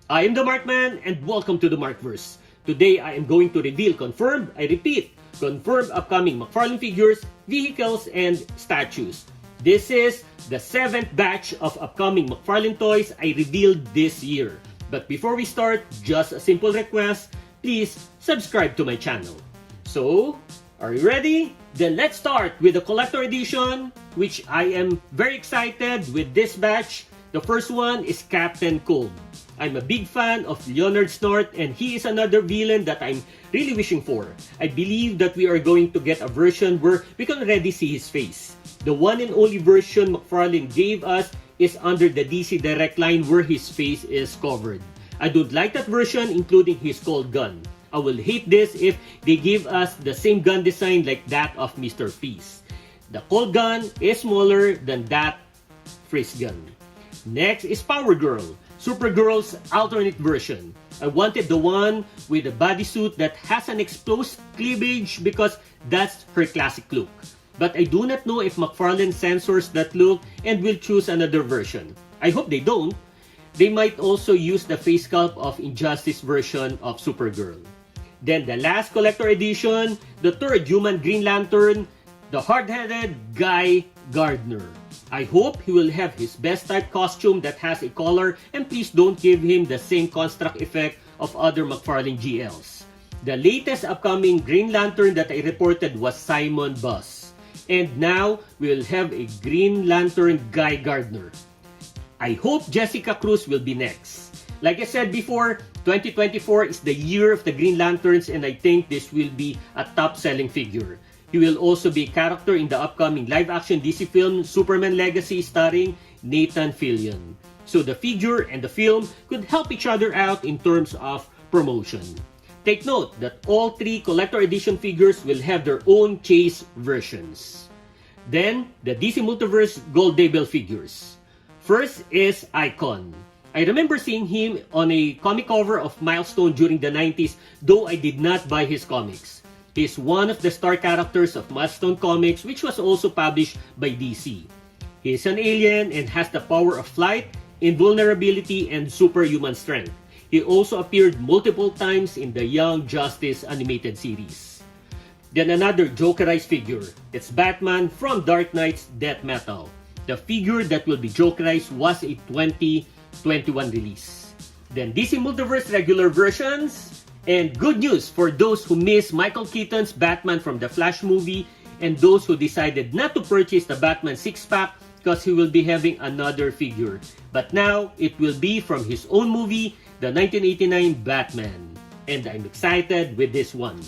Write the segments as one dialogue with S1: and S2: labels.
S1: I am the Markman and welcome to the Markverse. Today I am going to reveal confirmed, I repeat, confirmed upcoming McFarlane figures, vehicles, and statues. This is the 7th batch of upcoming McFarlane Toys I revealed this year. But before we start, just a simple request, please subscribe to my channel. So, are you ready? Then let's start with the collector edition, which I am very excited with this batch. The first one is Captain Cold. I'm a big fan of Leonard Snort and he is another villain that I'm really wishing for. I believe that we are going to get a version where we can already see his face. The one and only version McFarlane gave us is under the DC Direct line where his face is covered. I don't like that version including his cold gun. I will hate this if they give us the same gun design like that of Mr. Freeze. The cold gun is smaller than that Freeze gun. Next is Power Girl, Supergirl's alternate version. I wanted the one with a bodysuit that has an exposed cleavage because that's her classic look. But I do not know if McFarlane censors that look and will choose another version. I hope they don't. They might also use the face sculpt of Injustice version of Supergirl. Then the last collector edition, the third human Green Lantern, the hard-headed Guy Gardner. I hope he will have his best type costume that has a collar and please don't give him the same construct effect of other McFarlane GLs. The latest upcoming Green Lantern that I reported was Simon Buss. And now we will have a Green Lantern Guy Gardner. I hope Jessica Cruz will be next. Like I said before, 2024 is the year of the Green Lanterns and I think this will be a top-selling figure. He will also be a character in the upcoming live-action DC film Superman Legacy starring Nathan Fillion. So the figure and the film could help each other out in terms of promotion. Take note that all three collector edition figures will have their own chase versions. Then, the DC Multiverse Gold Label figures. First is Icon. I remember seeing him on a comic cover of Milestone during the 90s, though I did not buy his comics. He is one of the star characters of Milestone Comics, which was also published by DC. He is an alien and has the power of flight, invulnerability, and superhuman strength. He also appeared multiple times in the Young Justice animated series. Then another Jokerized figure. It's Batman from Dark Knight's Death Metal. The figure that will be Jokerized was a 2021 release. Then DC Multiverse regular versions. And good news for those who miss Michael Keaton's Batman from the Flash movie and those who decided not to purchase the Batman 6-pack because he will be having another figure. But now, it will be from his own movie, the 1989 Batman. And I'm excited with this one.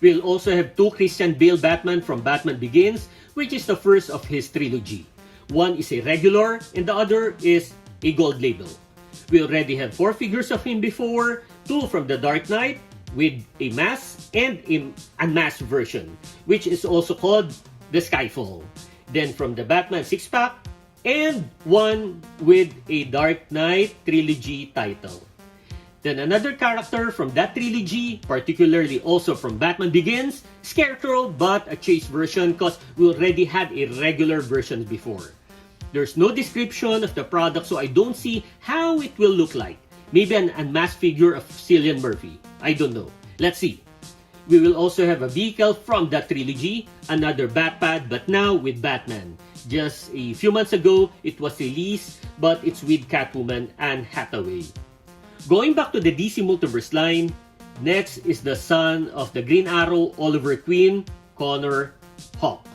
S1: We'll also have two Christian Bale Batman from Batman Begins, which is the first of his trilogy. One is a regular and the other is a gold label. We already have 4 figures of him before, 2 from the Dark Knight with a mask and an unmasked version, which is also called the Skyfall. Then from the Batman 6-pack, and 1 with a Dark Knight trilogy title. Then another character from that trilogy, particularly also from Batman Begins, Scarecrow, but a chase version because we already had a regular version before. There's no description of the product so I don't see how it will look like. Maybe an unmasked figure of Cillian Murphy. I don't know. Let's see. We will also have a vehicle from that trilogy, another Batpad, but now with Batman. Just a few months ago, it was released, but it's with Catwoman and Hathaway. Going back to the DC Multiverse line, next is the son of the Green Arrow, Oliver Queen, Connor Hawke.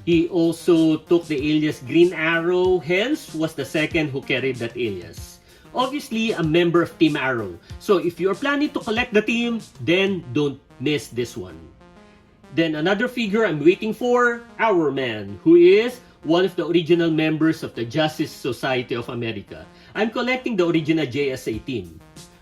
S1: He also took the alias Green Arrow, hence was the second who carried that alias. Obviously, a member of Team Arrow. So if you're planning to collect the team, then don't miss this one. Then another figure I'm waiting for, Our Man, who is one of the original members of the Justice Society of America. I'm collecting the original JSA team.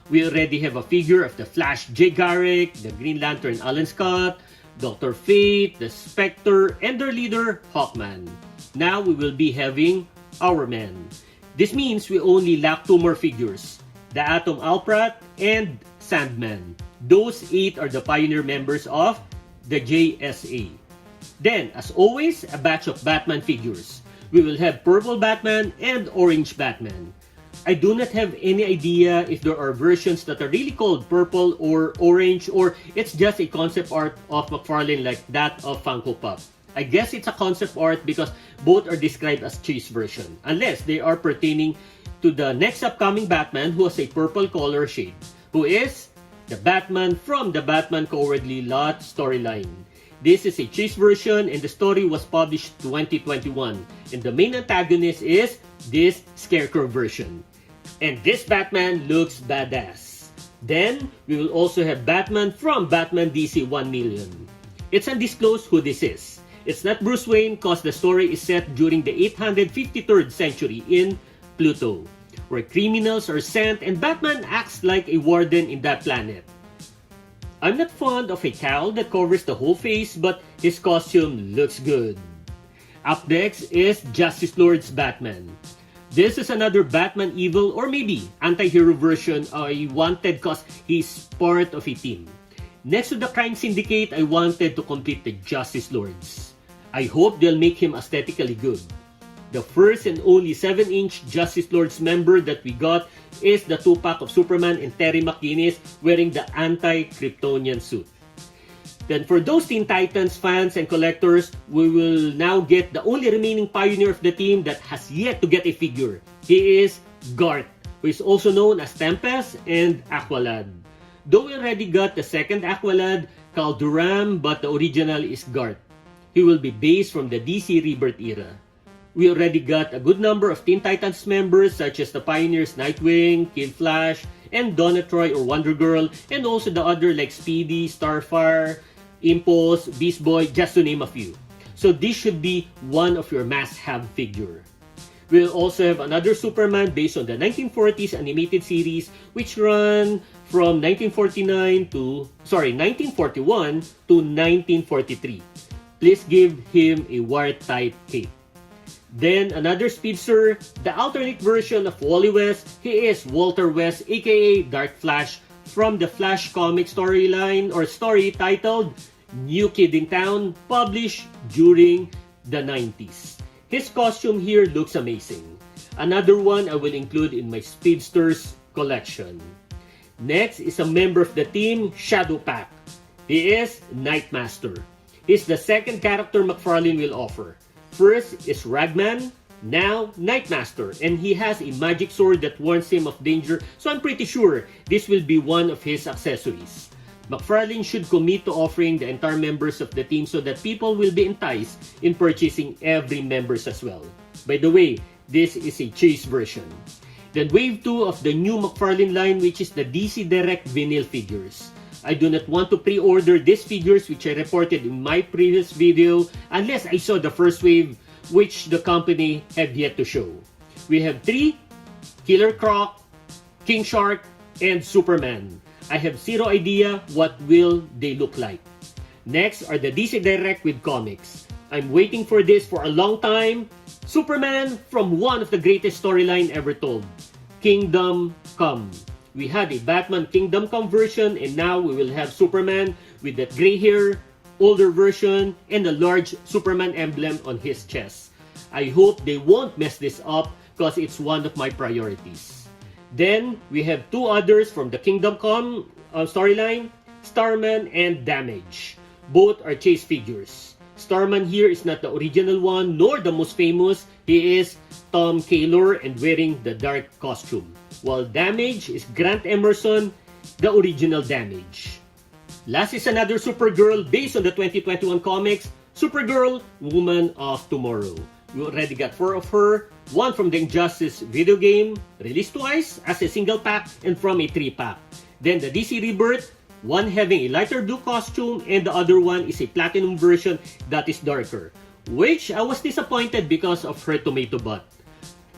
S1: We already have a figure of the Flash Jay Garrick, the Green Lantern Alan Scott, Dr. Fate, the Spectre, and their leader, Hawkman. Now we will be having Our Man. This means we only lack 2 more figures, the Atom Alprat and Sandman. Those 8 are the pioneer members of the JSA. Then, as always, a batch of Batman figures. We will have Purple Batman and Orange Batman. I do not have any idea if there are versions that are really called purple or orange, or it's just a concept art of McFarlane like that of Funko Pop. I guess it's a concept art because both are described as chase version, unless they are pertaining to the next upcoming Batman who has a purple color shade, who is the Batman from the Batman Cowardly Lot storyline. This is a chase version and the story was published 2021, and the main antagonist is this Scarecrow version. And this Batman looks badass. Then, we will also have Batman from Batman DC 1 Million. It's undisclosed who this is. It's not Bruce Wayne because the story is set during the 853rd century in Pluto, where criminals are sent and Batman acts like a warden in that planet. I'm not fond of a cowl that covers the whole face, but his costume looks good. Up next is Justice Lord's Batman. This is another Batman evil or maybe anti-hero version I wanted because he's part of a team. Next to the crime syndicate, I wanted to complete the Justice Lords. I hope they'll make him aesthetically good. The first and only 7-inch Justice Lords member that we got is the 2-pack of Superman and Terry McGinnis wearing the anti-Kryptonian suit. Then for those Teen Titans fans and collectors, we will now get the only remaining pioneer of the team that has yet to get a figure. He is Garth, who is also known as Tempest and Aqualad. Though we already got the second Aqualad, Kal Duram, but the original is Garth. He will be based from the DC Rebirth era. We already got a good number of Teen Titans members such as the Pioneers Nightwing, Kid Flash, and Donna Troy or Wonder Girl, and also the other like Speedy, Starfire, Impulse, Beast Boy, just to name a few. So this should be one of your must-have figure. We'll also have another Superman based on the 1940s animated series which run from 1941 to 1943. Please give him a war-type cape. Then another speedster, the alternate version of Wally West. He is Walter West, aka Dark Flash, from the Flash comic storyline or story titled New Kid in Town, published during the 90s. His costume here looks amazing. Another one I will include in my speedsters collection. Next is a member of the team, Shadow Pack. He is Nightmaster. He's the second character McFarlane will offer. First is Ragman, now Nightmaster, and he has a magic sword that warns him of danger, so I'm pretty sure this will be one of his accessories. McFarlane should commit to offering the entire members of the team so that people will be enticed in purchasing every members as well. By the way, this is a chase version. Then Wave 2 of the new McFarlane line, which is the DC Direct vinyl figures. I do not want to pre-order these figures which I reported in my previous video unless I saw the first wave which the company have yet to show. We have 3, Killer Croc, King Shark, and Superman. I have zero idea what will they look like. Next are the DC Direct with comics. I'm waiting for this for a long time. Superman from one of the greatest storyline ever told, Kingdom Come. We had a Batman Kingdom Come version and now we will have Superman with that gray hair, older version, and a large Superman emblem on his chest. I hope they won't mess this up because it's one of my priorities. Then we have 2 others from the Kingdom Come storyline, Starman and Damage. Both are chase figures. Starman here is not the original one nor the most famous. He is Tom Kaylor and wearing the dark costume, while Damage is Grant Emerson, the original Damage. Last is another Supergirl based on the 2021 comics, Supergirl, Woman of Tomorrow. We already got 4 of her, one from the Injustice video game, released twice as a single pack and from a 3-pack. Then the DC Rebirth, one having a lighter blue costume and the other one is a platinum version that is darker, which I was disappointed because of her tomato butt.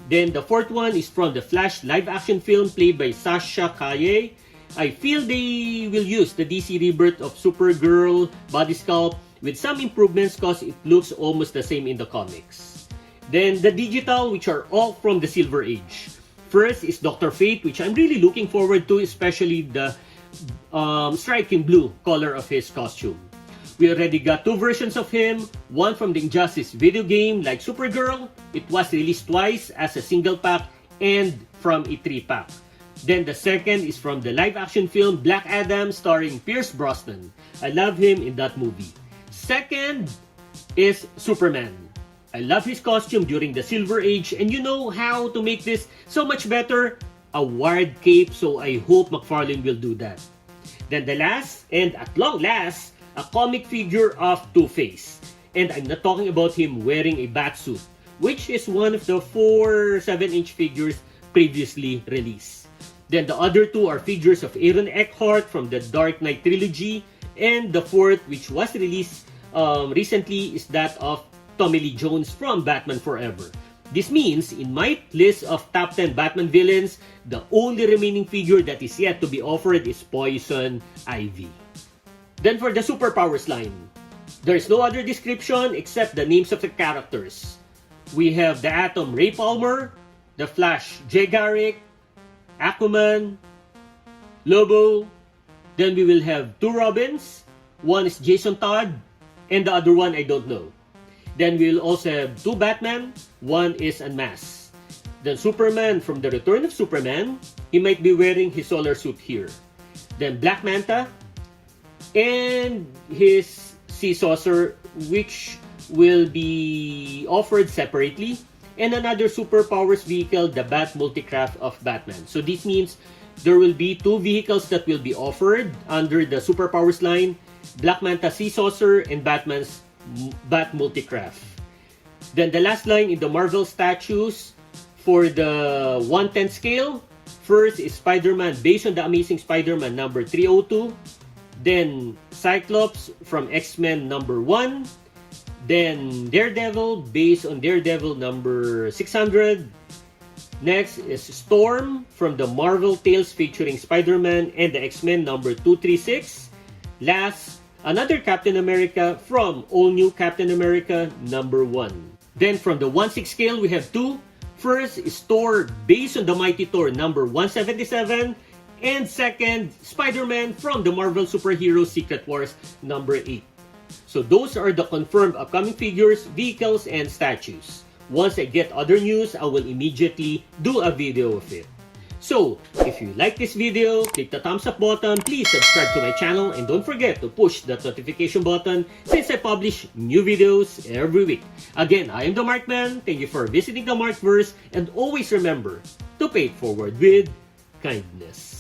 S1: Then the 4th one is from the Flash live-action film played by Sasha Calle. I feel they will use the DC Rebirth of Supergirl body sculpt with some improvements because it looks almost the same in the comics. Then the digital, which are all from the Silver Age. First is Dr. Fate, which I'm really looking forward to, especially the striking blue color of his costume. We already got 2 versions of him, one from the Injustice video game like Supergirl. It was released twice as a single pack and from a 3-pack. Then the second is from the live-action film Black Adam starring Pierce Brosnan. I love him in that movie. Second is Superman. I love his costume during the Silver Age, and you know how to make this so much better? A wired cape, so I hope McFarlane will do that. Then the last, and at long last, a comic figure of Two-Face. And I'm not talking about him wearing a batsuit, which is one of the 4 7-inch figures previously released. Then the other two are figures of Aaron Eckhart from the Dark Knight trilogy, and the fourth, which was released recently, is that of Tommy Lee Jones from Batman Forever. This means, in my list of top 10 Batman villains, the only remaining figure that is yet to be offered is Poison Ivy. Then for the Superpowers line, there is no other description except the names of the characters. We have the Atom Ray Palmer, the Flash Jay Garrick, Aquaman, Lobo. Then we will have 2 Robins. One is Jason Todd, and the other one I don't know. Then we will also have 2 Batman. One is Unmasked. Then Superman from The Return of Superman. He might be wearing his solar suit here. Then Black Manta and his Sea Saucer, which will be offered separately. And another Superpowers vehicle, the Bat Multicraft of Batman. So this means there will be 2 vehicles that will be offered under the Superpowers line. Black Manta Sea Saucer and Batman's Bat Multicraft. Then the last line in the Marvel statues for the 1/10 scale. First is Spider-Man based on the Amazing Spider-Man number 302. Then Cyclops from X-Men number 1. Then Daredevil based on Daredevil number 600. Next is Storm from the Marvel Tales featuring Spider-Man and the X-Men number 236. Last, another Captain America from All New Captain America number 1. Then from the 1/6 scale, we have 2. First is Thor based on the Mighty Thor number 177. And second, Spider-Man from the Marvel Superhero Secret Wars number 8. So those are the confirmed upcoming figures, vehicles, and statues. Once I get other news, I will immediately do a video of it. So, if you like this video, click the thumbs up button, please subscribe to my channel, and don't forget to push that notification button since I publish new videos every week. Again, I am the Markman, thank you for visiting the Markverse, and always remember to pay it forward with kindness.